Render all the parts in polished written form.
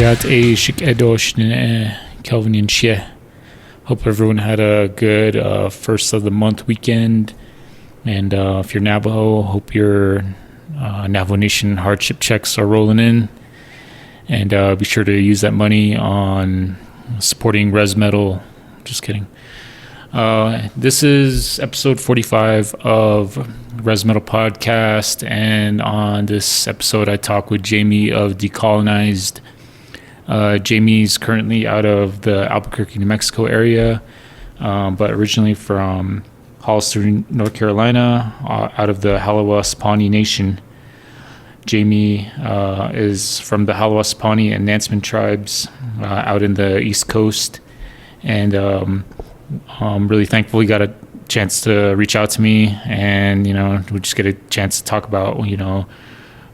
Yat a shik edosh Kelvin and Shie. Hope everyone had a good first of the month weekend. And if you're Navajo, hope your Navajo Nation hardship checks are rolling in. And be sure to use that money on supporting res metal. Just kidding. This is episode 45 of Res Metal Podcast. And on this episode, I talk with Jamie of Decolonized. Jamie's currently out of the Albuquerque, New Mexico area, but originally from Hollister, North Carolina, out of the Haliwa Saponi Nation. Jamie is from the Haliwa Saponi and Nansemond tribes out in the East Coast, and I'm really thankful he got a chance to reach out to me, and we just get a chance to talk about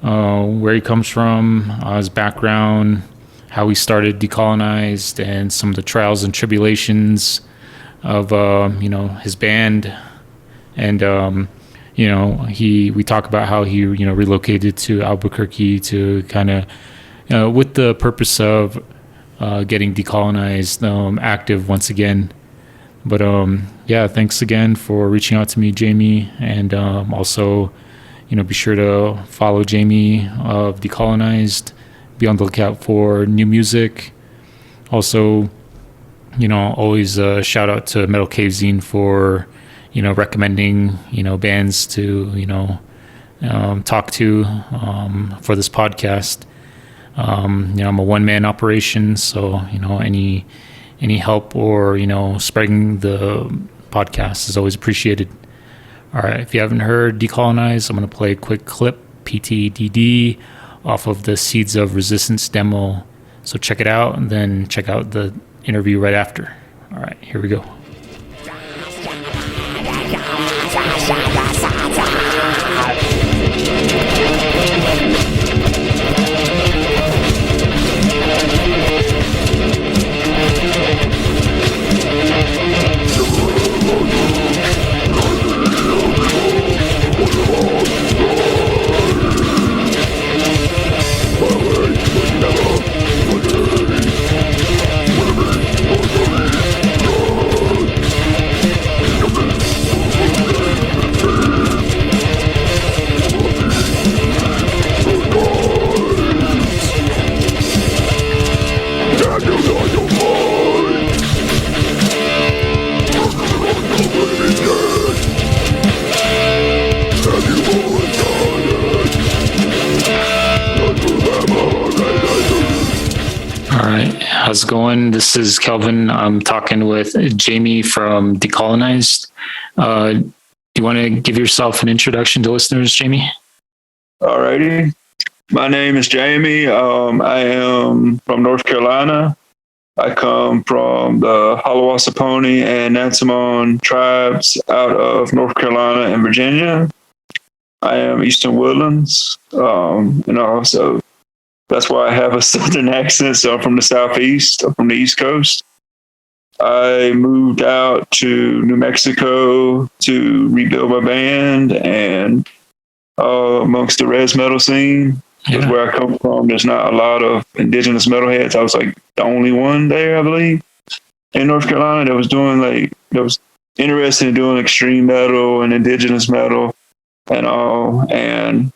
where he comes from, his background, how he started Decolonized, and some of the trials and tribulations of his band. And we talk about how he relocated to Albuquerque to kind of with the purpose of getting Decolonized active once again. But thanks again for reaching out to me, Jamie, and also be sure to follow Jamie of Decolonized. Be on the lookout for new music. Also, always shout out to Metal Cave Zine for, recommending, bands to, talk to for this podcast. I'm a one-man operation, so, any help or, spreading the podcast is always appreciated. All right, if you haven't heard Decolonized, I'm going to play a quick clip, PTDD, off of the Seeds of Resistance demo. So check it out, and then check out the interview right after. All right, here we go. How's it going? This is Kelvin. I'm talking with Jamie from Decolonized. Do you want to give yourself an introduction to listeners, Jamie? Alrighty. My name is Jamie. I am from North Carolina. I come from the Haliwa Saponi and Nansemond tribes out of North Carolina and Virginia. I am Eastern Woodlands, so that's why I have a Southern accent. So I'm from the Southeast, I'm from the East Coast. I moved out to New Mexico to rebuild my band and amongst the res metal scene. Because where I come from, there's not a lot of Indigenous metalheads. I was like the only one there, I believe, in North Carolina that was interested in doing extreme metal and Indigenous metal and all. And,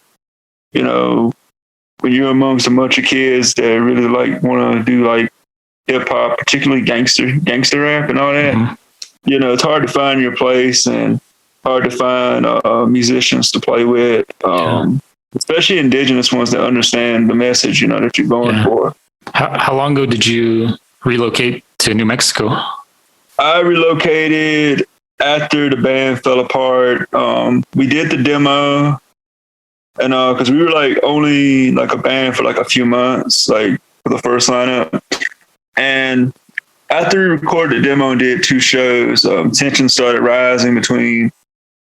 when you're amongst a bunch of kids that really want to do hip hop, particularly gangster rap and all that, it's hard to find your place and hard to find musicians to play with, especially Indigenous ones that understand the message, that you're going for. How long ago did you relocate to New Mexico? I relocated after the band fell apart. We did the demo. And because we were only a band for a few months, for the first lineup. And after we recorded the demo and did 2 shows, tension started rising between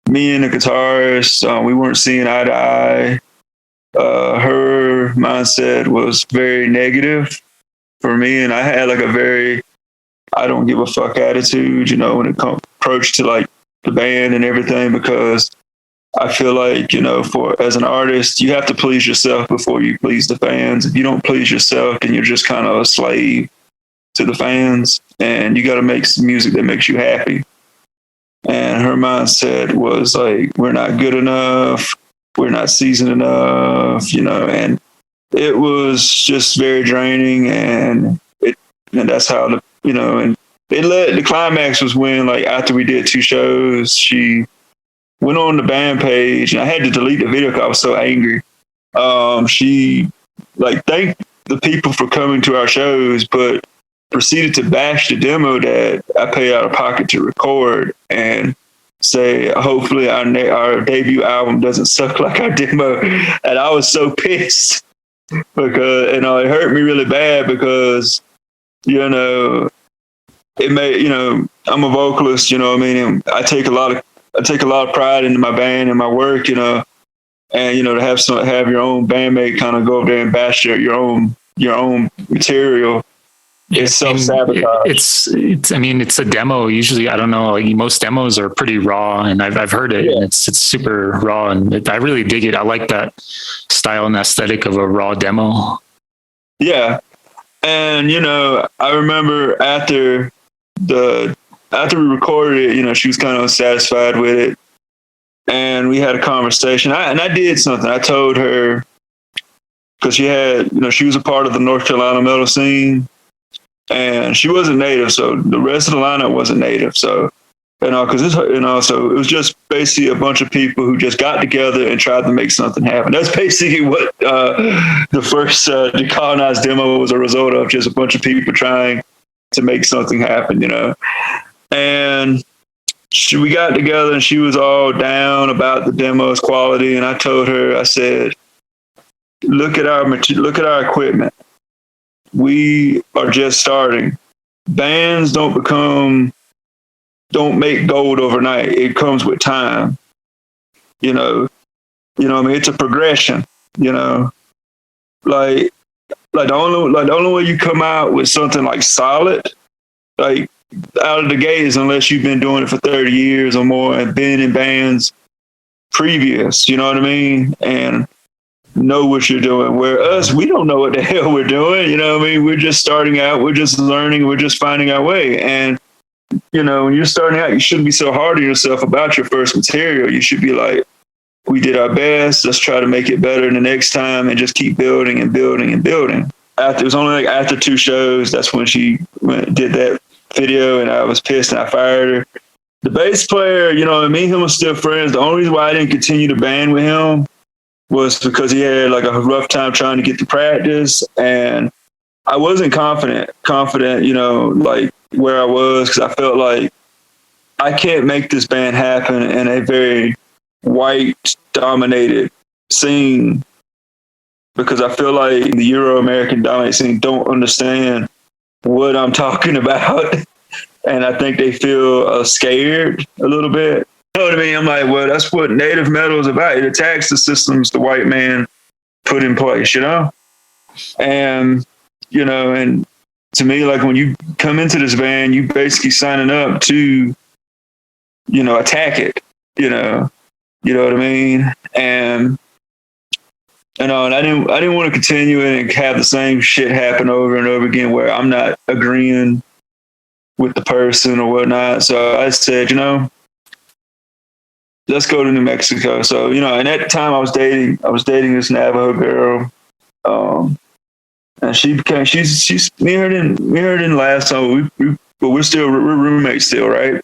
me and the guitarist. We weren't seeing eye to eye. Her mindset was very negative for me, and I had a very I don't give a fuck attitude, when it approached to the band and everything, because I feel like, for as an artist, you have to please yourself before you please the fans. If you don't please yourself, then you're just kind of a slave to the fans, and you got to make some music that makes you happy. And her mindset was like, we're not good enough, we're not seasoned enough, and it was just very draining. And that's how and the climax was when, like, after we did 2 shows, she went on the band page, and I had to delete the video because I was so angry. She thanked the people for coming to our shows, but proceeded to bash the demo that I paid out of pocket to record, and say, hopefully our debut album doesn't suck like our demo. And I was so pissed because, it hurt me really bad because, it made, I'm a vocalist, and I take a lot of pride into my band and my work, and, to have your own bandmate kind of go over there and bash your own material. It's self-sabotage. It's a demo. Usually, I don't know, like, most demos are pretty raw, and I've heard it. Yeah. And it's super raw, and I really dig it. I like that style and aesthetic of a raw demo. Yeah. And, I remember after we recorded it, she was kind of unsatisfied with it. And we had a conversation. I did something. I told her, because she had, she was a part of the North Carolina metal scene. And she wasn't native, so the rest of the lineup wasn't native. So, because so it was just basically a bunch of people who just got together and tried to make something happen. That's basically what the first Decolonized demo was a result of, just a bunch of people trying to make something happen, And we got together, and she was all down about the demo's quality. And I told her, I said, look at our equipment. We are just starting. Bands don't make gold overnight. It comes with time. It's a progression, like the only way you come out with something like solid, like out of the gate, is unless you've been doing it for 30 years or more and been in bands previous, you know what I mean? And know what you're doing. Where us, we don't know what the hell we're doing. We're just starting out. We're just learning. We're just finding our way. And, when you're starting out, you shouldn't be so hard on yourself about your first material. You should be like, we did our best. Let's try to make it better the next time, and just keep building and building and building. It was only after 2 shows, that's when she did that video, and I was pissed and I fired her. The bass player, me and him were still friends. The only reason why I didn't continue to band with him was because he had like a rough time trying to get to practice, and I wasn't confident, like where I was, because I felt like I can't make this band happen in a very white dominated scene, because I feel like the Euro-American dominated scene don't understand what I'm talking about. And I think they feel scared a little bit. You know what I mean? I'm like, well, that's what native metal is about. It attacks the systems the white man put in place, And, and to me, like, when you come into this band, you basically signing up to, attack it, you know what I mean? And, and I didn't want to continue it and have the same shit happen over and over again where I'm not agreeing with the person or whatnot. So I said, let's go to New Mexico. So, and at the time I was dating this Navajo girl. And she's me and her didn't last long, but we're roommates still, right?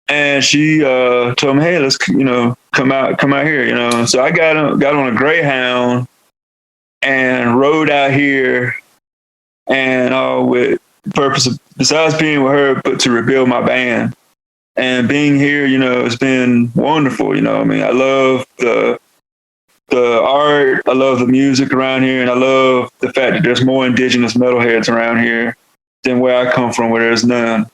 And she told me, hey, let's come out here, So I got on a Greyhound and rode out here, and with the purpose of, besides being with her, but to rebuild my band. And being here, it's been wonderful. I love the art, I love the music around here, and I love the fact that there's more indigenous metalheads around here than where I come from, where there's none.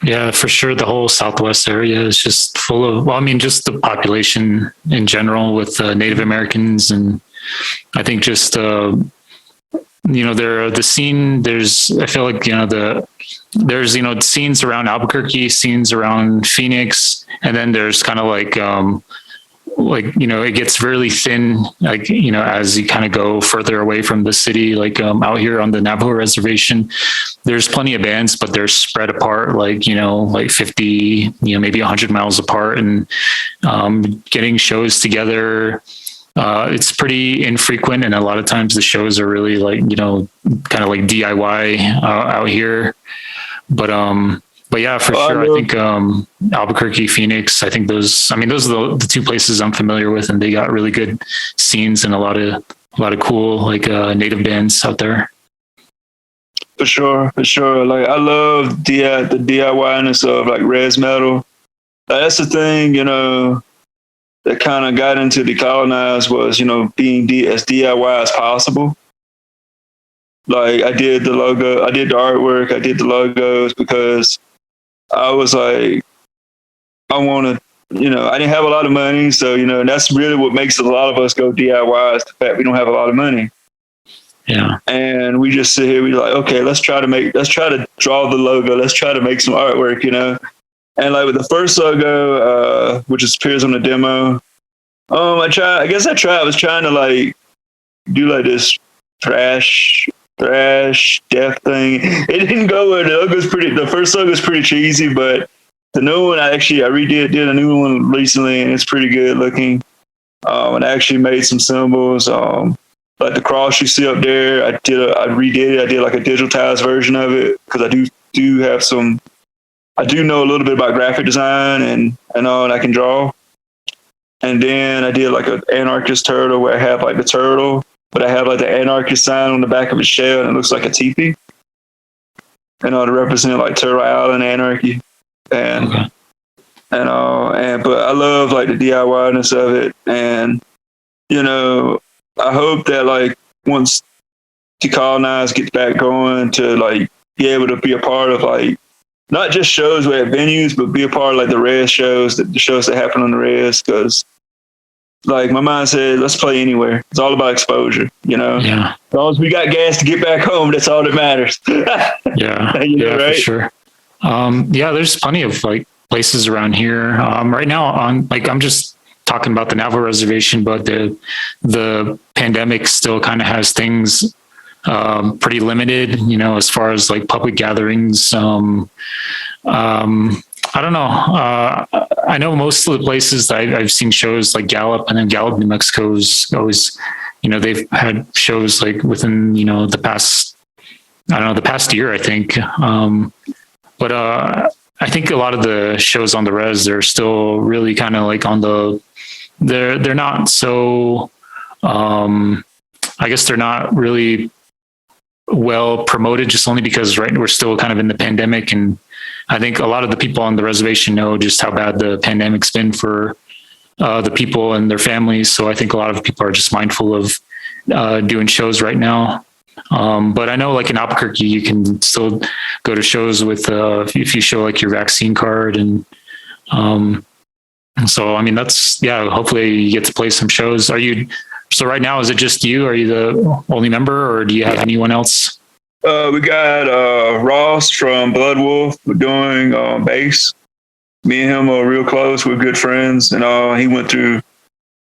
Yeah, for sure. The whole Southwest area is just full of, just the population in general with Native Americans. And I think just, the scene, I feel like, there's scenes around Albuquerque, scenes around Phoenix, and then there's kind of like, it gets really thin, as you kind of go further away from the city, out here on the Navajo reservation, there's plenty of bands, but they're spread apart, like 50, maybe 100 miles apart, and getting shows together, it's pretty infrequent. And a lot of times the shows are really kind of like DIY out here. But yeah, for sure. I think Albuquerque, Phoenix, I think those are the two places I'm familiar with, and they got really good scenes and a lot of cool native bands out there. For sure. Like, I love the DIY-ness of res metal. That's the thing, that kind of got into Decolonized was, being as DIY as possible. Like, I did the logo, I did the artwork, I did the logos because I was like, I want to, I didn't have a lot of money. So, and that's really what makes a lot of us go DIY is the fact we don't have a lot of money. Yeah. And we just sit here, we're like, okay, let's try to draw the logo. Let's try to make some artwork, And like with the first logo, which appears on the demo, I was trying to do this thrash death thing. It didn't go where the first logo is pretty cheesy, but the new one, I did a new one recently, and it's pretty good looking. And I actually made some symbols. Like the cross you see up there, I redid it. I did like a digitized version of it because I do know a little bit about graphic design and I can draw. And then I did like an anarchist turtle where I have like the turtle, but I have like the anarchist sign on the back of its shell, and it looks like a teepee. To represent like Turtle Island anarchy. And okay. but I love like the DIY-ness of it. And, I hope that once Decolonized gets back going to be able to be a part of not just shows at venues, but be a part of the res shows, the shows that happen on the res. Because my mind said, let's play anywhere. It's all about exposure, Yeah. As long as we got gas to get back home, that's all that matters. Yeah. Right? For sure. There's plenty of places around here. Right now I'm just talking about the Navajo reservation, but the pandemic still kind of has things pretty limited, as far as public gatherings. I don't know. I know most of the places that I've seen shows like Gallup, and then Gallup, New Mexico is always, they've had shows within, the past year, I think. But I think a lot of the shows on the res, they're still really kind of they're not so, I guess they're not really well promoted, just only because we're still kind of in the pandemic. And I think a lot of the people on the reservation know just how bad the pandemic's been for the people and their families. So I think a lot of people are just mindful of doing shows right now. But I know in Albuquerque, you can still go to shows with, if you show your vaccine card. And so, hopefully you get to play some shows. So right now, is it just you? Are you the only member, or do you have anyone else? We got Ross from Blood Wolf doing bass. Me and him are real close. We're good friends, and he went through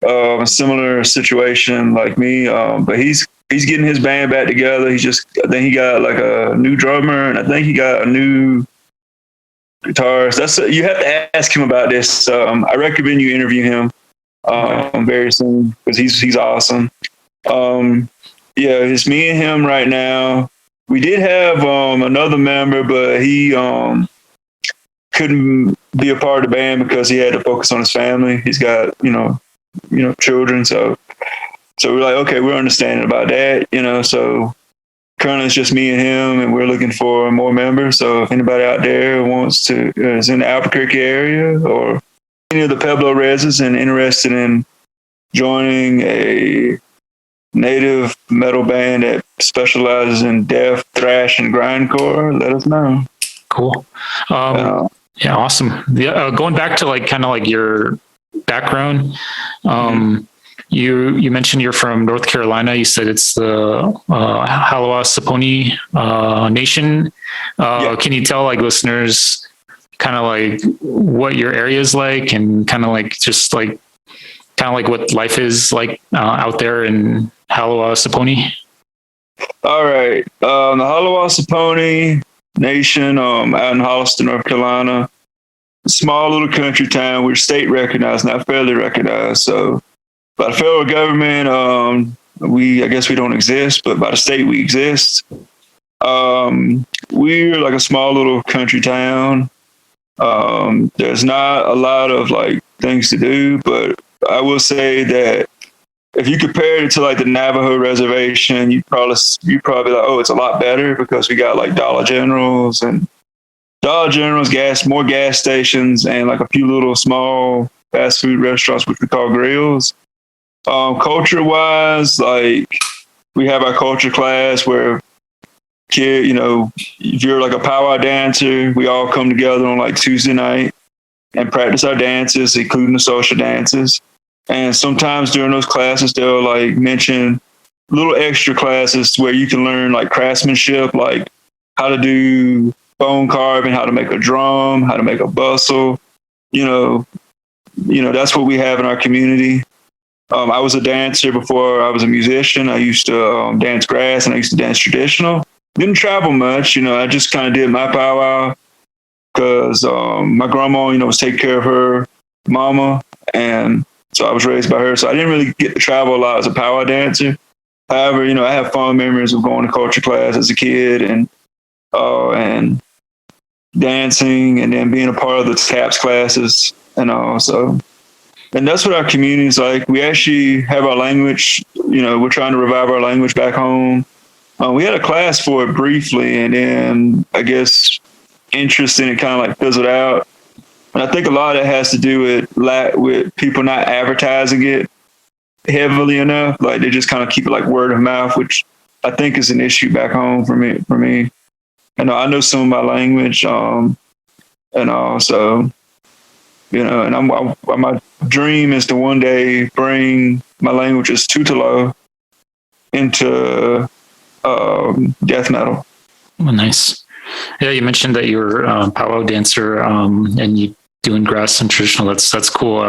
a similar situation like me. But he's getting his band back together. I think he got a new drummer, and I think he got a new guitarist. You have to ask him about this. I recommend you interview him very soon because he's awesome. It's me and him right now. We did have another member, but he couldn't be a part of the band because he had to focus on his family. He's got children, so we're like, okay, we're understanding about that, So currently it's just me and him, and we're looking for more members. So if anybody out there is in the Albuquerque area or any of the Pueblo reses and interested in joining a native metal band that specializes in death, thrash, and grindcore, let us know. Cool. Yeah, awesome. Going back to your background, you mentioned you're from North Carolina. You said it's the Haliwa Saponi Nation. Yeah. Can you tell listeners kind of what your area is like, and kind of kind of like what life is like out there in Haliwa Saponi? All right. The Haliwa Saponi Nation, out in Hollister, North Carolina. Small little country town. We're state recognized, not federally recognized. So by the federal government, I guess we don't exist, but by the state we exist. We're like a small little country town. There's not a lot of like things to do, but I will say that if you compare it to like the Navajo reservation, you probably like, oh, it's a lot better because we got like Dollar Generals, more gas stations, and like a few little small fast food restaurants, which we call grills. Culture wise, like we have our culture class where if you're like a powwow dancer, we all come together on like Tuesday night and practice our dances, including the social dances. And sometimes during those classes, they'll like mention little extra classes where you can learn like craftsmanship, like how to do bone carving, how to make a drum, how to make a bustle. That's what we have in our community. I was a dancer before I was a musician. I used to dance grass and I used to dance traditional. Didn't travel much, I just kind of did my powwow because my grandma, was taking care of her mama. And so I was raised by her. So I didn't really get to travel a lot as a powwow dancer. However, I have fond memories of going to culture class as a kid and dancing and then being a part of the TAPS classes and all. So, and that's what our community is like. We actually have our language, we're trying to revive our language back home. We had a class for it briefly, and then I guess interest in it kind of like fizzled out. And I think a lot of it has to do with people not advertising it heavily enough. Like they just kind of keep it like word of mouth, which I think is an issue back home for me. And I know some of my language, and also, and my dream is to one day bring my languages Tutelo into death metal. Oh, nice. Yeah, you mentioned that you were a powwow dancer, and you doing grass and traditional. That's cool.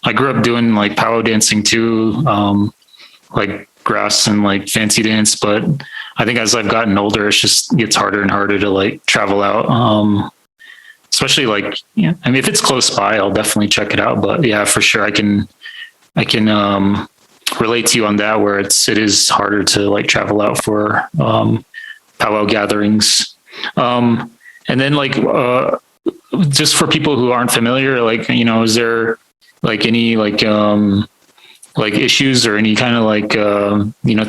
I grew up doing like powwow dancing too, like grass and like fancy dance. But I think as I've gotten older, it gets harder and harder to like travel out. Especially like, if it's close by, I'll definitely check it out. But yeah, for sure, I can relate to you on that, where it is harder to like travel out for powwow gatherings. And then like just for people who aren't familiar, like is there like any like issues or any kind of like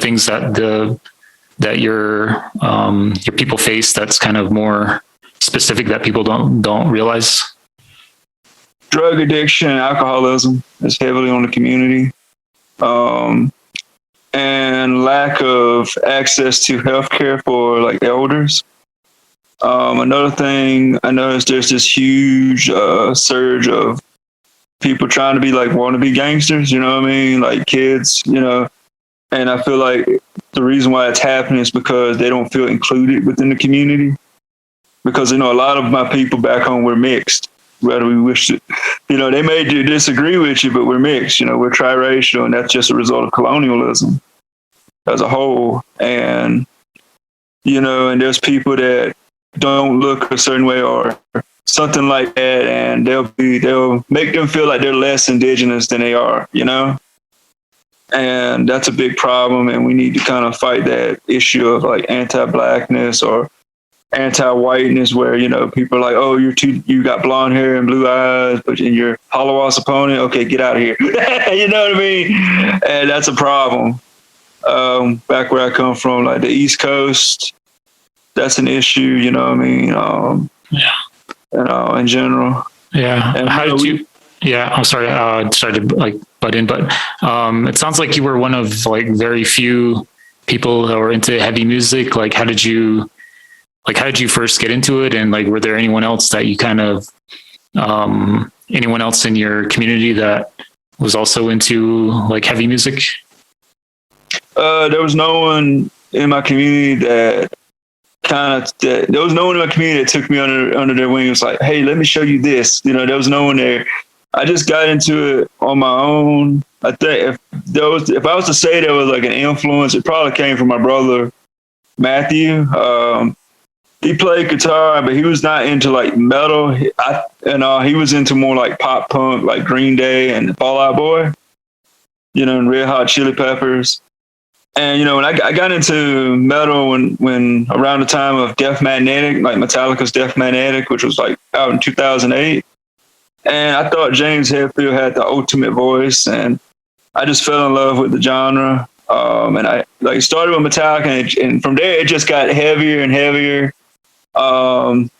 things that your people face that's kind of more specific that people don't realize? Drug addiction and alcoholism is heavily on the community. And lack of access to healthcare for like elders. Another thing I noticed, there's this huge surge of people trying to be like wannabe gangsters, like kids, and I feel like the reason why it's happening is because they don't feel included within the community. Because, a lot of my people back home were mixed. Whether we wish to, they may disagree with you, but we're mixed, we're triracial, and that's just a result of colonialism as a whole. And, and there's people that don't look a certain way or something like that, and they'll make them feel like they're less indigenous than they are, and that's a big problem. And we need to kind of fight that issue of like anti-blackness or anti-whiteness, where people are like, oh, you got blonde hair and blue eyes, but in your Haliwa Saponi, okay, get out of here. You know what I mean? And that's a problem. Back where I come from, like the East Coast, that's an issue. You know what I mean? In general. Yeah. And how did you? Yeah, I'm sorry. Sorry to like butt in, but it sounds like you were one of like very few people that were into heavy music. Like, how did you first get into it? And like, were there anyone else that you kind of, anyone else in your community that was also into like heavy music? There was no one in my community that there was no one in my community that took me under their wing. It was like, hey, let me show you this. There was no one there. I just got into it on my own. I think if I was to say there was like an influence, it probably came from my brother Matthew. He played guitar, but he was not into like metal. He was into more like pop punk, like Green Day and Fall Out Boy, and Red Hot Chili Peppers. And when I got into metal when around the time of Death Magnetic, like Metallica's Death Magnetic, which was like out in 2008. And I thought James Hetfield had the ultimate voice, and I just fell in love with the genre. And I started with Metallica, and from there it just got heavier and heavier. And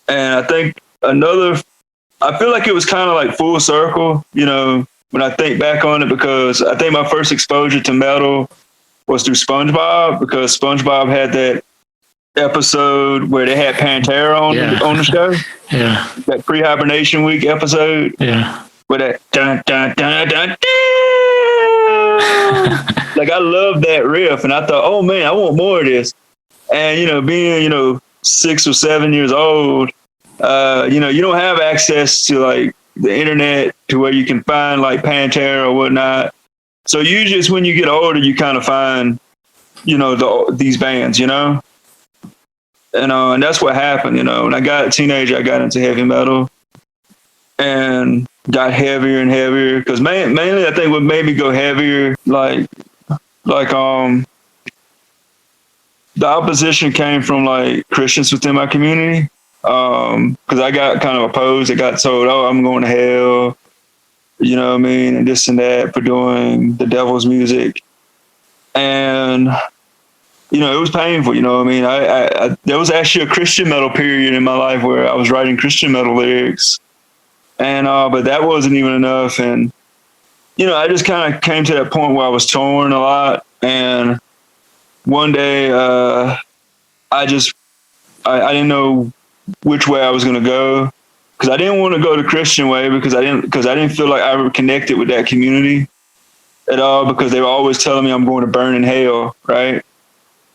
I think I feel like it was kind of like full circle, when I think back on it, because I think my first exposure to metal was through SpongeBob, because SpongeBob had that episode where they had Pantera on the show. Yeah. That pre-hibernation week episode. Yeah. With that dun dun dun dun dun. Like, I love that riff, and I thought, oh man, I want more of this. And being 6 or 7 years old, you don't have access to like the internet to where you can find like Pantera or whatnot. So usually it's when you get older you kind of find these bands, and that's what happened. When I got a teenager, I got into heavy metal and got heavier and heavier, because mainly I think what made me go heavier, like the opposition came from like Christians within my community, because I got kind of opposed. I got told, oh, I'm going to hell, you know what I mean, and this and that for doing the devil's music. And it was painful, you know what I mean? I there was actually a Christian metal period in my life where I was writing Christian metal lyrics, and but that wasn't even enough. And I just kind of came to that point where I was torn a lot. And one day I didn't know which way I was going to go, because I didn't want to go the Christian way, because I didn't feel like I connected with that community at all, because they were always telling me I'm going to burn in hell, right?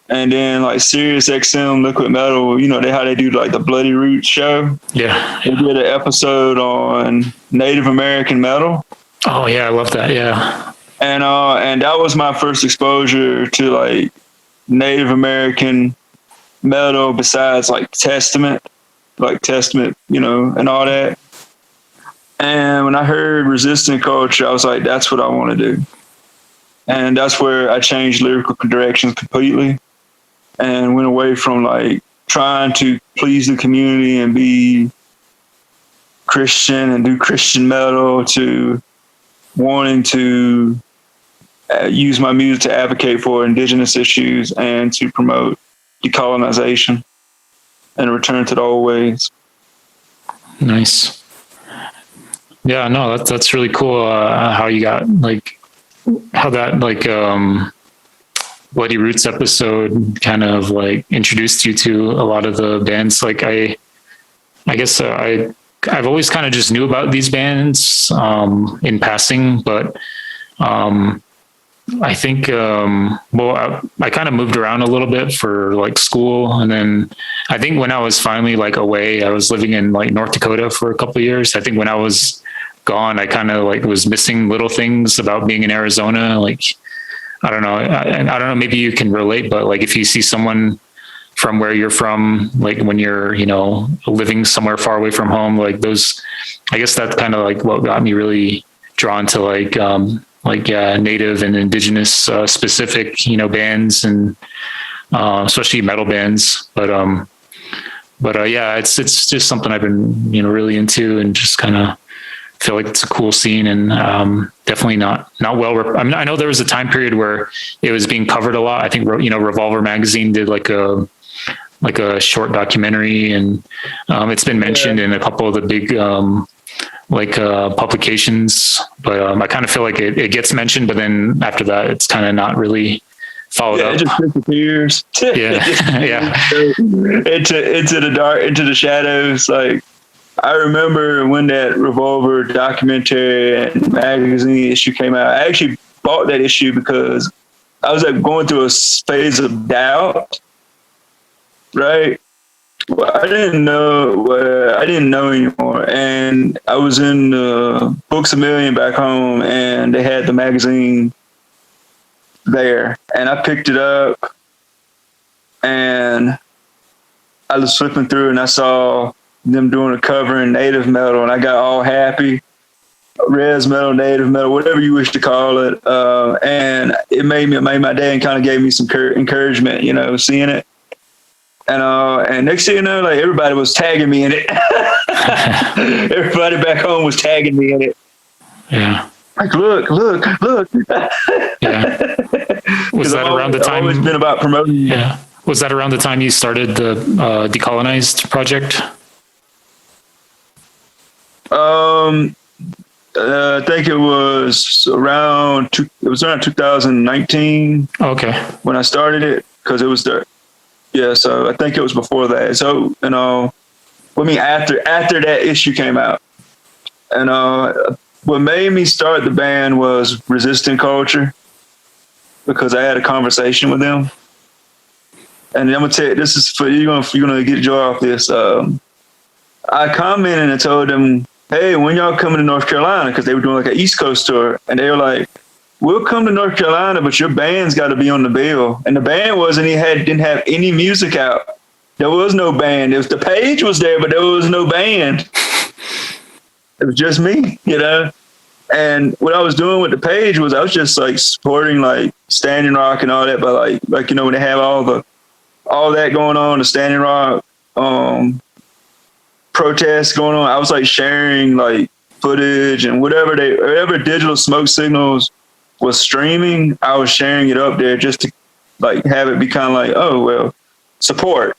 And then like Sirius XM Liquid Metal, how they do like the Bloody Roots show. Yeah. They did an episode on Native American metal. Oh yeah, I love that. Yeah. And that was my first exposure to like Native American metal, besides like Testament, and all that. And when I heard resistant culture, I was like, that's what I want to do. And that's where I changed lyrical directions completely, and went away from like trying to please the community and be Christian and do Christian metal, to wanting to use my music to advocate for Indigenous issues and to promote decolonization and a return to the old ways. Nice. Yeah, no, that's really cool. How you got how that Bloody Roots episode kind of like introduced you to a lot of the bands. Like I guess I've always kind of just knew about these bands in passing, but I think I kind of moved around a little bit for like school, and then I think when I was finally like away, I was living in like North Dakota for a couple of years. I think when I was gone, I kind of like was missing little things about being in Arizona. Like, I don't know, maybe you can relate, but like if you see someone from where you're from, like when you're, living somewhere far away from home, like those, I guess that's kind of like what got me really drawn to Native and Indigenous specific, bands, and especially metal bands. But yeah, it's just something I've been, really into, and just kind of feel like it's a cool scene, and definitely not well. I mean, I know there was a time period where it was being covered a lot. I think, Revolver magazine did like a short documentary, and it's been mentioned in a couple of the big publications, but I kind of feel like it gets mentioned, but then after that, it's kind of not really followed up. It just disappears. Yeah. Yeah. into the dark, into the shadows. Like, I remember when that Revolver documentary and magazine issue came out, I actually bought that issue because I was going through a phase of doubt, right? Well, I didn't know anymore. And I was in Books A Million back home, and they had the magazine there. And I picked it up, and I was flipping through, and I saw them doing a cover in native metal, and I got all happy. Res metal, native metal, whatever you wish to call it. And it made my day and kind of gave me some encouragement, seeing it. And next thing you know, like everybody was tagging me in it. Everybody back home was tagging me in it. Yeah. Like, look. Yeah. Was that around the time? I've always been about promoting. Yeah. Was that around the time you started the Decolonized project? I think it was around 2019. Okay. When I started it, because it was there. Yeah, so I think it was before that. So, after that issue came out. And what made me start the band was resistant culture, because I had a conversation with them. And I'm gonna tell you, this is for you're gonna get joy off this. I commented and told them, hey, when y'all coming to North Carolina? Because they were doing like an East Coast tour, and they were like, we'll come to North Carolina, but your band's got to be on the bill. And the band didn't have any music out. There was no band. The page was there, but there was no band. It was just me, And what I was doing with the page was I was just like supporting like Standing Rock and all that, but like when they have all that going on, the Standing Rock protests going on, I was like sharing like footage and whatever digital smoke signals was streaming, I was sharing it up there just to like have it be kind of like, oh well, support,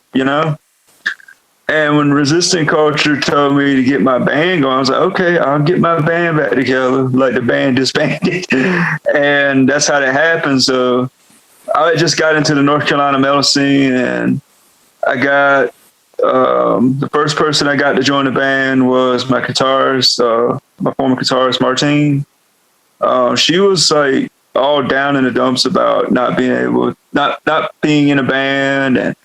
And when resistant culture told me to get my band going, I was like, okay, I'll get my band back together. Like the band disbanded, and that's how that happened. So I just got into the North Carolina metal scene, and I got the first person I got to join the band was my guitarist, my former guitarist, Martine. She was like all down in the dumps about not being in a band, and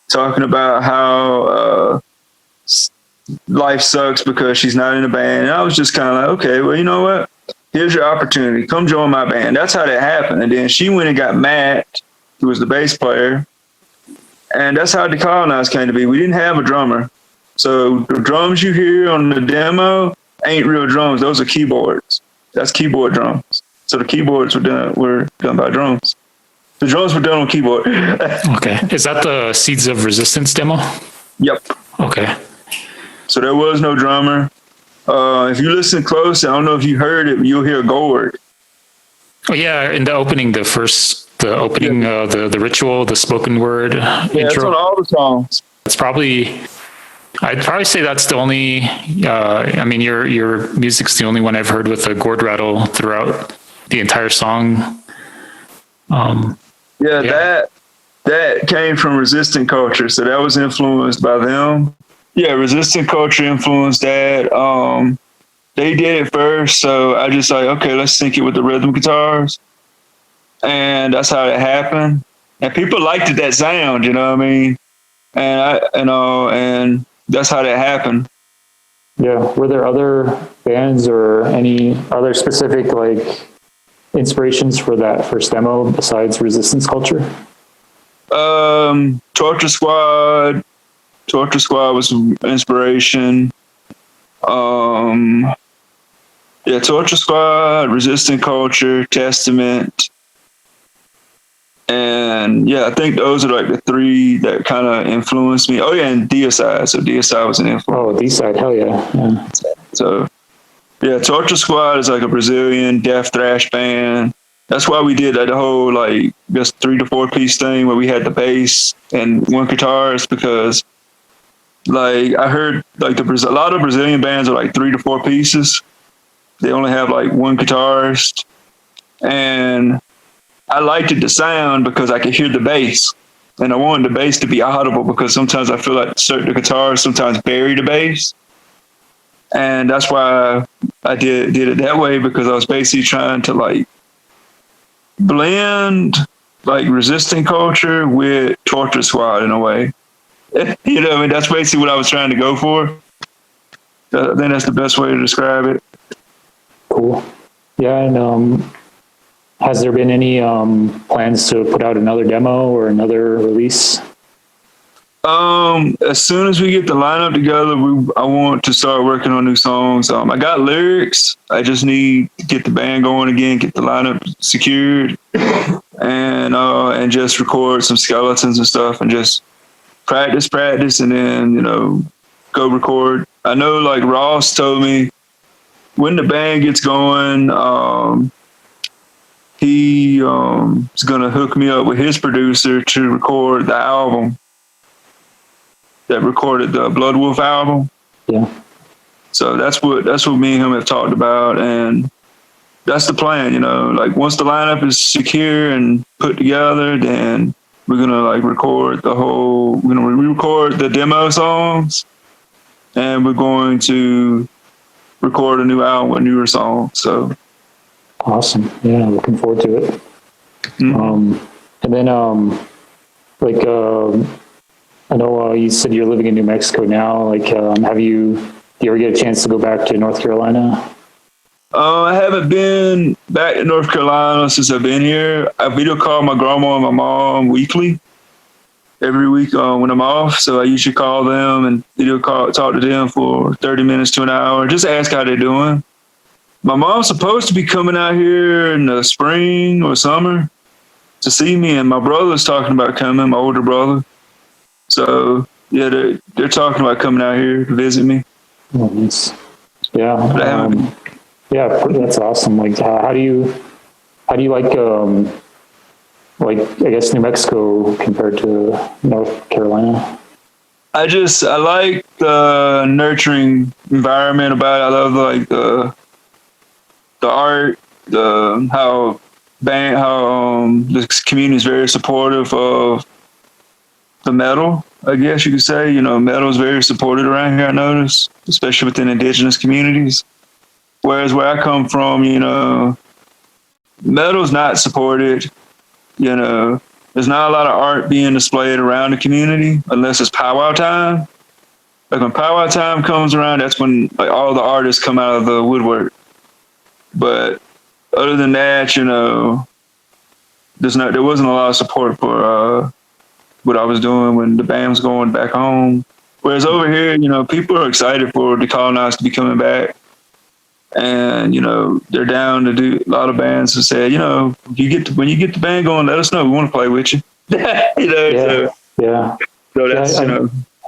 talking about how life sucks because she's not in a band. And I was just kind of like, okay, well, you know what? Here's your opportunity. Come join my band. That's how that happened. And then she went and got Matt, who was the bass player. And that's how Decolonized came to be. We didn't have a drummer. So the drums you hear on the demo ain't real drums. Those are keyboards. That's keyboard drums. So the keyboards were done by drums. The drums were done on keyboard. Okay. Is that the Seeds of Resistance demo? Yep. Okay. So there was no drummer. If you listen close, I don't know if you heard it, but you'll hear Gord. Oh yeah, in the opening, the ritual, the spoken word intro. It's on all the songs. It's I'd probably say that's the only. Your music's the only one I've heard with a gourd rattle throughout the entire song. That came from resistant culture, so that was influenced by them. Yeah, resistant culture influenced that. They did it first, so I just like, okay, let's sync it with the rhythm guitars, and that's how it happened. And people liked that sound, you know what I mean? And that's how that happened. Yeah. Were there other bands or any other specific like inspirations for that first demo besides resistance culture? Torture Squad was some inspiration. Torture Squad, Resistant Culture, Testament. And I think those are like the three that kind of influenced me. Oh yeah, and Deicide. So Deicide was an influence. Oh, Deicide, hell yeah. So Torture Squad is like a Brazilian death thrash band. That's why we did that whole like just 3 to 4 piece thing where we had the bass and one guitarist, because like I heard like a lot of Brazilian bands are like 3 to 4 pieces. They only have like one guitarist, and I liked the sound because I could hear the bass, and I wanted the bass to be audible because sometimes I feel like the guitars sometimes bury the bass. And that's why I did it that way, because I was basically trying to like blend like resistant culture with Torture Squad in a way. You know, I mean, that's basically what I was trying to go for. I think that's the best way to describe it. Cool. Yeah, and has there been any plans to put out another demo or another release? As soon as we get the lineup together, I want to start working on new songs. I got lyrics. I just need to get the band going again, get the lineup secured, and just record some skeletons and stuff, and just practice, and then go record. I know, like Ross told me, when the band gets going, he is gonna hook me up with his producer to record the album that recorded the Blood Wolf album. Yeah. So that's what me and him have talked about, and that's the plan. Like once the lineup is secure and put together, then we're gonna record the whole. We're gonna re-record the demo songs, and we're going to record a new album with newer songs. So awesome. Yeah, looking forward to it. Mm-hmm. And then I know you said you're living in New Mexico now. Do you ever get a chance to go back to North Carolina? I haven't been back to North Carolina since I've been here. I video call my grandma and my mom weekly, every week when I'm off. So I usually call them and talk to them for 30 minutes to an hour, just ask how they're doing. My mom's supposed to be coming out here in the spring or summer to see me, and my brother's talking about coming, my older brother. So yeah, they're talking about coming out here to visit me. Oh, nice. Yeah. Yeah, that's awesome. How do you like I guess New Mexico compared to North Carolina? I like the nurturing environment about it. I love the art, how the community is very supportive of the metal, I guess you could say. Metal is very supported around here, I notice, especially within indigenous communities. Whereas where I come from, metal's not supported. There's not a lot of art being displayed around the community unless it's powwow time. Like when powwow time comes around, that's when all the artists come out of the woodwork. But other than that, there wasn't a lot of support for what I was doing when the band was going back home. Whereas over here, people are excited for Decolonized to be coming back. And, they're down to do. A lot of bands have said, when you get the band going, let us know. We want to play with you. Yeah. So that's, I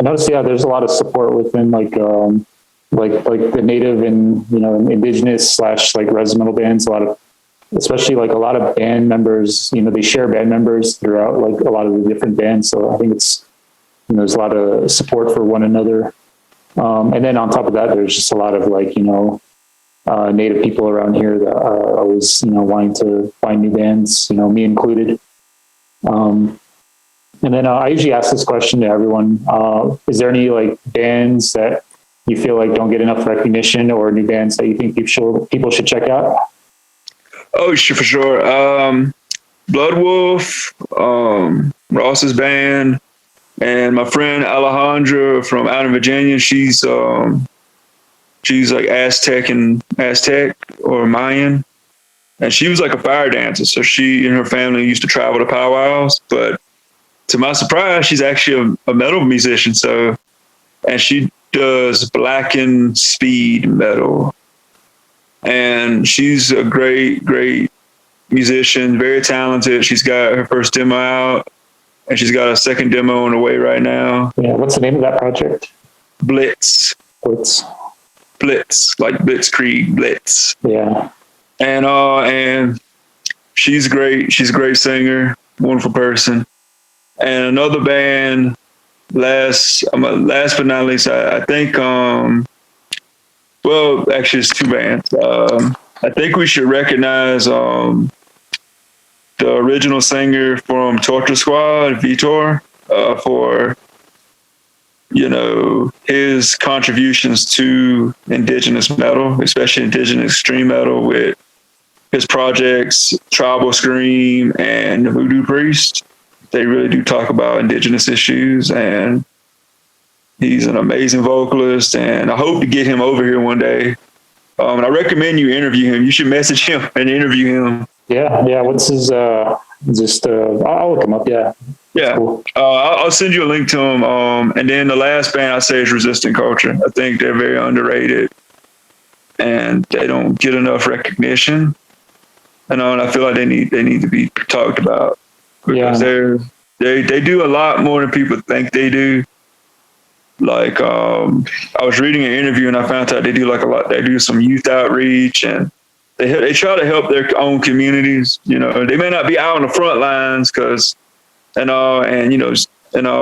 noticed, there's a lot of support within like the native and, indigenous / res metal bands. Especially a lot of band members, they share band members throughout a lot of the different bands. So I think it's, there's a lot of support for one another. And then on top of that, there's just a lot of native people around here that are always, wanting to find new bands, me included. And then I usually ask this question to everyone. Is there any bands that you feel don't get enough recognition, or new bands that you think people should check out? Oh, sure, for sure. Blood Wolf, Ross's band, and my friend Alejandra from out in Virginia. She's Aztec or Mayan, and she was a fire dancer. So she and her family used to travel to powwows. But to my surprise, she's actually a metal musician. And she does blackened speed metal. And she's a great musician, very talented. She's got her first demo out, and she's got a second demo on the way right now. Yeah, what's the name of that project? Blitz, like Blitzkrieg, Blitz. Yeah. And she's great. She's a great singer, wonderful person. And another band, last but not least, I think. Well, actually, it's two bands. I think we should recognize the original singer from Torture Squad, Vitor, for his contributions to indigenous metal, especially indigenous extreme metal, with his projects Tribal Scream and the Voodoo Priest. They really do talk about indigenous issues, and He's an amazing vocalist, and I hope to get him over here one day. And I recommend you interview him. You should message him and interview him. Yeah. What's his? I'll look him up. Yeah. Yeah. Cool. I'll send you a link to him. And then the last band I say is Resistant Culture. I think they're very underrated, and they don't get enough recognition. And I feel like they need to be talked about, because they do a lot more than people think they do. Like, I was reading an interview and I found out they do like a lot. They do some youth outreach, and they try to help their own communities. You know, they may not be out on the front lines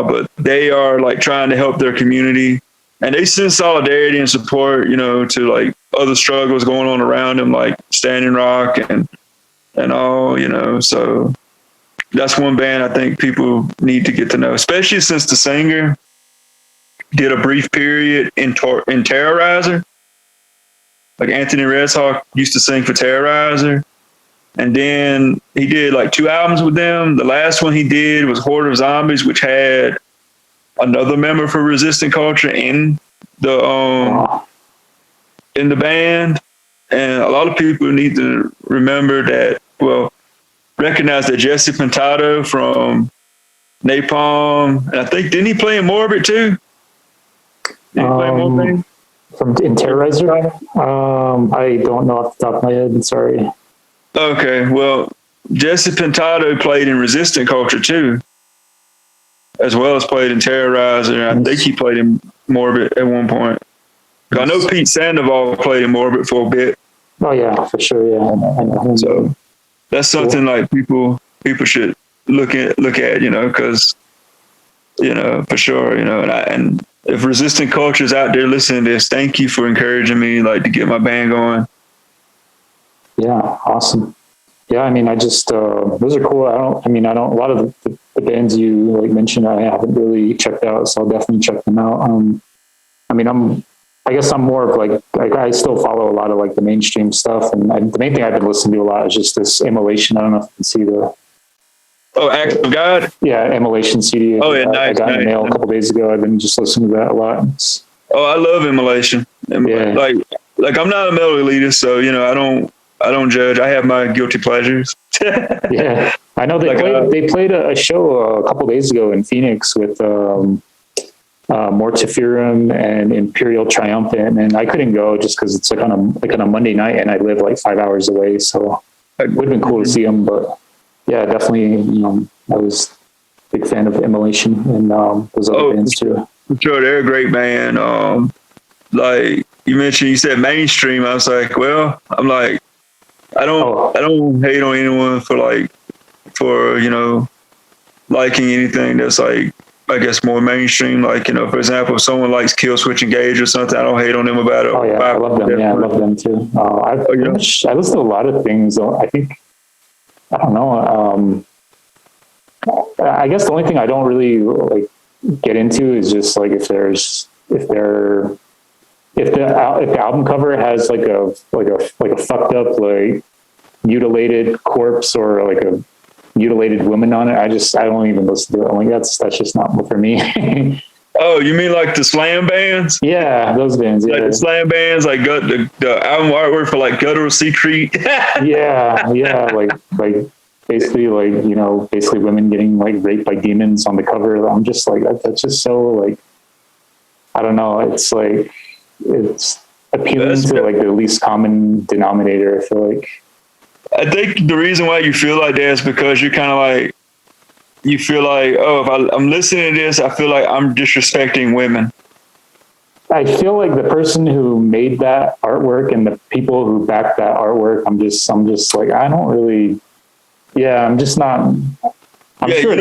but they are like trying to help their community, and they send solidarity and support, to like other struggles going on around them, like Standing Rock and all, so that's one band I think people need to get to know, especially since the singer did a brief period in Terrorizer. Like Anthony Redshawk used to sing for Terrorizer, and then he did like 2 albums with them. The last one he did was Horde of Zombies, which had another member for Resistant Culture in the band. And a lot of people need to recognize that Jesse Pintado from Napalm, and I think, didn't he play in Morbid too? From in Terrorizer? I don't know off the top of my head. Sorry. Okay, well, Jesse Pintado played in Resistant Culture too, as well as played in Terrorizer. I think he played in Morbid at one point. I know Pete Sandoval played in Morbid for a bit. Oh yeah, for sure. Yeah, I know. So that's something like people should look at, because for sure, and if Resistant Culture is out there listening to this, thank you for encouraging me, like, to get my band going. Yeah, awesome. Yeah, I mean, I just those are cool. A lot of the bands you like mentioned, I haven't really checked out, so I'll definitely check them out. I guess I'm more of like I still follow a lot of like the mainstream stuff, and the main thing I've been listening to a lot is just this Immolation. I don't know if you can see the. Oh, Act of God? Yeah, Immolation CD. Oh, yeah, nice. I got in the mail a couple days ago. I've been just listening to that a lot. I love Immolation. Yeah. Like I'm not a metal elitist, so I don't judge. I have my guilty pleasures. Yeah, I know they played a show a couple days ago in Phoenix with Mortiferum and Imperial Triumphant, and I couldn't go just because it's like on a Monday night, and I live like 5 hours away, so it would have been cool to see them, but. Yeah, definitely. I was a big fan of Immolation and those other bands too. Sure, they're a great band. Like you said mainstream. I was like, well, I'm like, I don't hate on anyone for liking anything that's like, I guess, more mainstream. Like, for example, if someone likes Killswitch Engage or something, I don't hate on them about it. Oh yeah, I love them. Yeah, I love them too. I listen to a lot of things. I think. I don't know. I guess the only thing I don't really like get into is just like if the album cover has like a fucked up like mutilated corpse or like a mutilated woman on it, I don't even listen to it. I'm like that's just not for me. Oh, you mean like the slam bands? Yeah, those bands. Yeah. Like the slam bands, like the album artwork for like Guttural Secret. yeah, like basically basically women getting like raped by demons on the cover. I'm just like that's just so like I don't know. It's like it's appealing to like the least common denominator. I feel like. I think the reason why you feel like that is because you're kind of like. You feel like, if I'm listening to this, I feel like I'm disrespecting women. I feel like the person who made that artwork and the people who backed that artwork, I'm just like, I don't really, I'm just not, I'm sure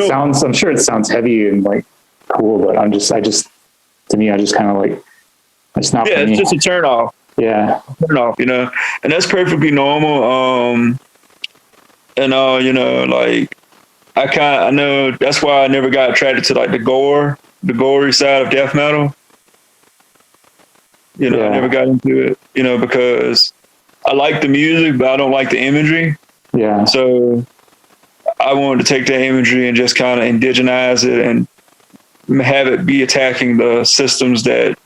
it sounds heavy and like cool, but to me, I just kind of like, it's not for me. It's just a turn off. Yeah. Turn off, and that's perfectly normal. Like, I know that's why I never got attracted to like the gory side of death metal. I never got into it, because I like the music, but I don't like the imagery. Yeah. So I wanted to take that imagery and just kind of indigenize it and have it be attacking the systems that,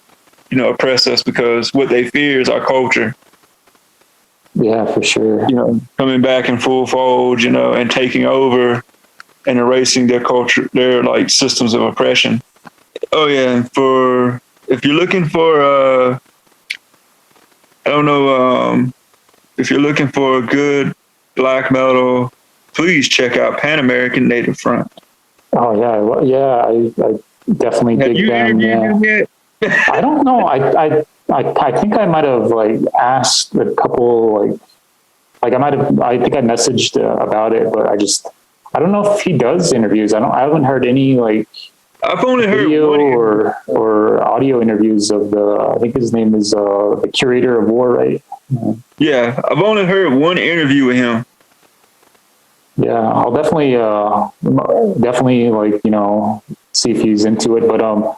you know, oppress us, because what they fear is our culture. Yeah, for sure. You know, coming back in full fold, you know, and taking over and erasing their culture, their like systems of oppression. Oh yeah, if you're looking for I don't know, if you're looking for a good black metal, please check out Pan American Native Front. Oh yeah, I definitely Have dig you them. interviewed them yet? I don't know. I think I might have like asked a couple I think I messaged about it, but I don't know if he does interviews. I haven't heard any like I've only heard video one or audio interviews of I think his name is the Curator of War, right? Yeah, I've only heard one interview with him. Yeah, I'll definitely like, you know, see if he's into it. But the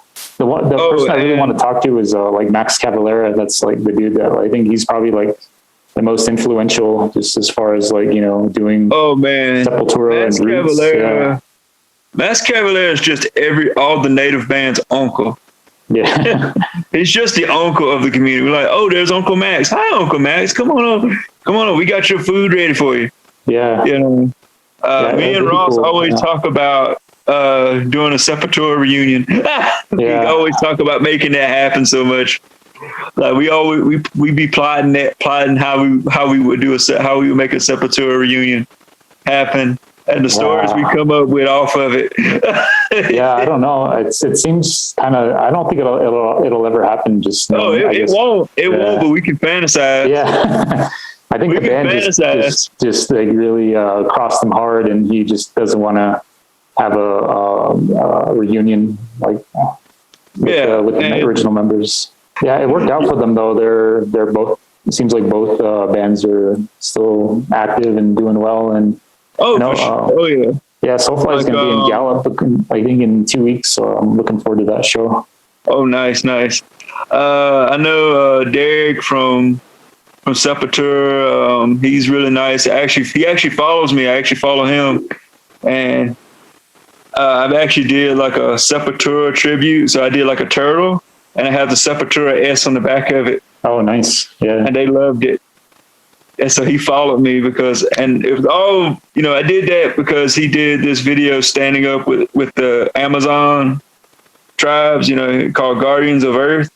person I really want to talk to is like Max Cavalera. That's like the dude that I think he's probably like the most influential, just as far as like, you know, doing Sepultura Max and Roots. Cavalera. Max Cavalera is just all the native bands' uncle. Yeah. He's just the uncle of the community. We're like, oh, there's Uncle Max. Hi, Uncle Max. Come on over. We got your food ready for you. Yeah. You know, me and Ross always talk about doing a Sepultura reunion. We always talk about making that happen so much. Like we be plotting how we would how we would make a Sepultura reunion happen. And the stories we come up with off of it. Yeah, I don't know. It seems kind of. I don't think it'll ever happen. Just it won't. It won't. But we can fantasize. Yeah, I think the band just like really crossed him hard, and he just doesn't want to have a reunion like with the original members. Yeah, it worked out for them though. They're both. It seems like both bands are still active and doing well, and. Yeah, Soulfly is going to be in Gallup, I think, in 2 weeks, so I'm looking forward to that show. Oh, nice. I know Derek from Sepultura. He's really nice. He actually follows me. I actually follow him, and I've actually did like a Sepultura tribute. So I did like a turtle, and I have the Sepultura S on the back of it. Oh, nice. Yeah, and they loved it. And so he followed me and it was all, you know, I did that because he did this video standing up with the Amazon tribes, you know, called Guardians of Earth.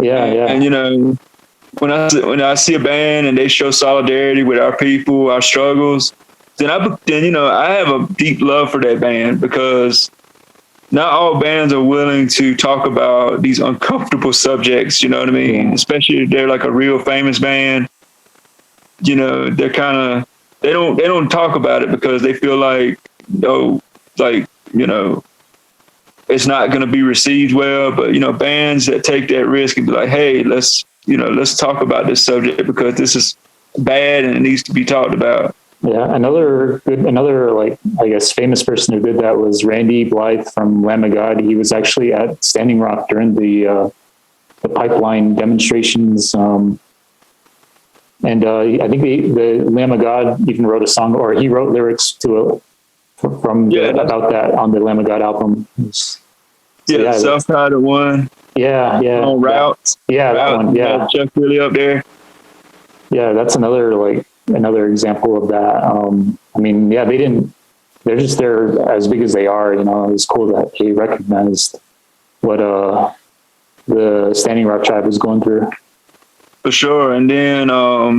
Yeah. And, you know, when I see a band and they show solidarity with our people, our struggles, then you know, I have a deep love for that band, because not all bands are willing to talk about these uncomfortable subjects, you know what I mean? Yeah. Especially if they're like a real famous band, you know, they don't talk about it because they feel like, you know, it's not going to be received well. But, you know, bands that take that risk and be like, hey, let's talk about this subject because this is bad and it needs to be talked about. Yeah, another like, I guess, famous person who did that was Randy Blythe from Lamb of God. He was actually at Standing Rock during the pipeline demonstrations, and I think the Lamb of God even wrote a song, or he wrote lyrics about that on the Lamb of God album. Southside of One. Yeah. On Route. Yeah, that one. Yeah, Chuck really up there. Yeah, that's another example of that. I mean, yeah, they're as big as they are, you know. It's cool that they recognized what the Standing Rock tribe was going through. For sure. And then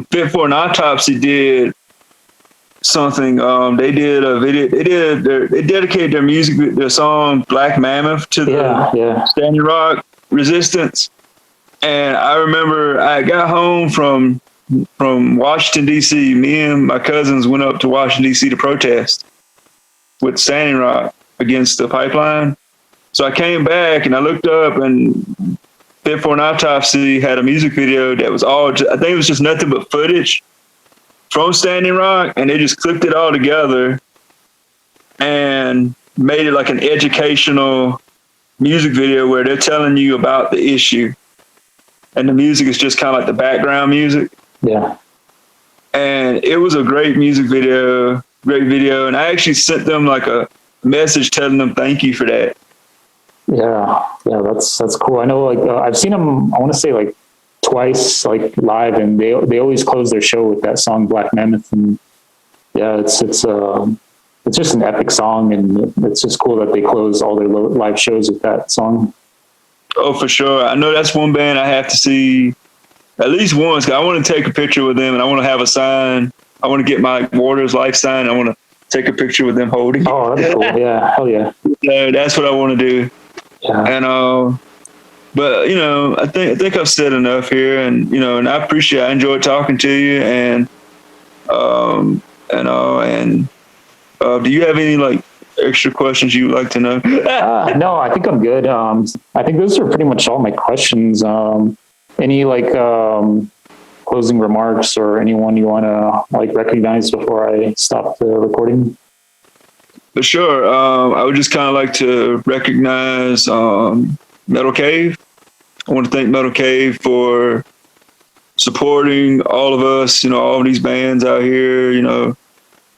Fit for an Autopsy did something. They did a video. They dedicated their song Black Mammoth to the Standing Rock resistance. And I remember I got home from Washington, D.C., me and my cousins went up to Washington, D.C. to protest with Standing Rock against the pipeline. So I came back and I looked up, and Fit for an Autopsy had a music video that was I think it was just nothing but footage from Standing Rock, and they just clipped it all together and made it like an educational music video where they're telling you about the issue. And the music is just kind of like the background music. Yeah. And it was a great music video, great video. And I actually sent them like message telling them thank you for that. Yeah, that's cool. I know, like I've seen them. I want to say like twice, like live, and they always close their show with that song "Black Mammoth." And yeah, it's just an epic song, and it's just cool that they close all their live shows with that song. Oh, for sure. I know that's one band I have to see at least once. 'Cause I want to take a picture with them, and I want to have a sign. I want to get my Waters Life sign. I want to take a picture with them holding it. Oh, that's cool. Yeah, hell yeah. So that's what I want to do. Yeah. And but you know, I think I've said enough here, and you know, and I enjoyed talking to you, and do you have any like extra questions you would like to know? No, I think I'm good. I think those are pretty much all my questions. Any like closing remarks or anyone you want to like recognize before I stop the recording? For sure. I would just kind of like to recognize Metal Cave. I want to thank Metal Cave for supporting all of us, you know, all of these bands out here, you know,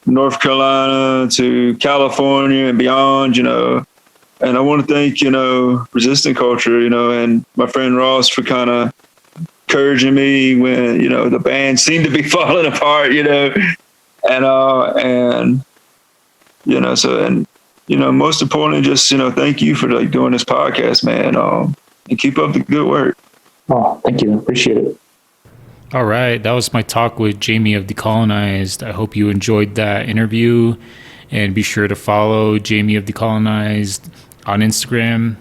North Carolina to California and beyond, you know. And I want to thank, you know, Resistant Culture, you know, and my friend Ross for kind of encouraging me when, you know, the band seemed to be falling apart, you know, and you know, so, and, you know, most importantly, just, you know, thank you for like doing this podcast, man. And keep up the good work. Oh, thank you. Appreciate it. All right. That was my talk with Jamie of Decolonized. I hope you enjoyed that interview, and be sure to follow Jamie of Decolonized on Instagram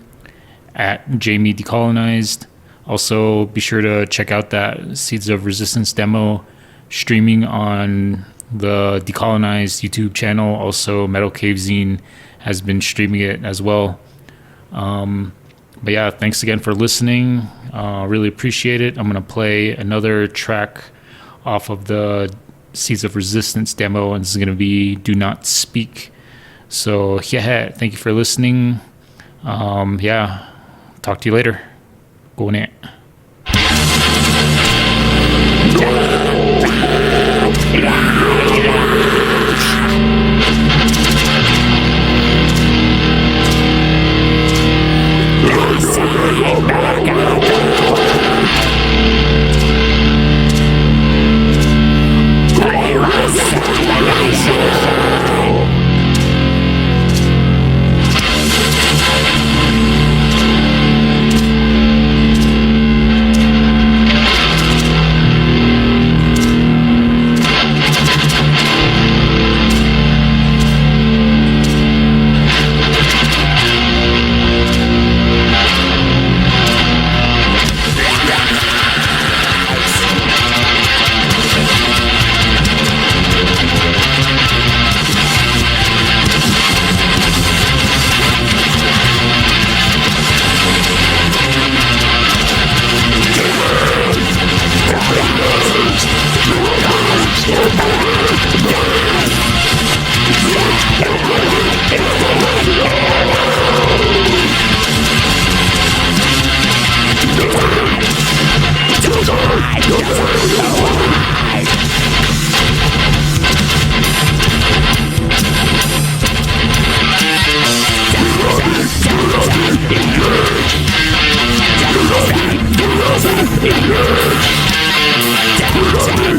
at Jamie Decolonized. Also, be sure to check out that Seeds of Resistance demo streaming on the Decolonized YouTube channel. Also, Metal Cave Zine has been streaming it as well. But yeah, thanks again for listening. Really appreciate it. I'm going to play another track off of the Seeds of Resistance demo, and this is going to be Do Not Speak. So yeah, thank you for listening. Yeah, talk to you later. Go in it. Engage!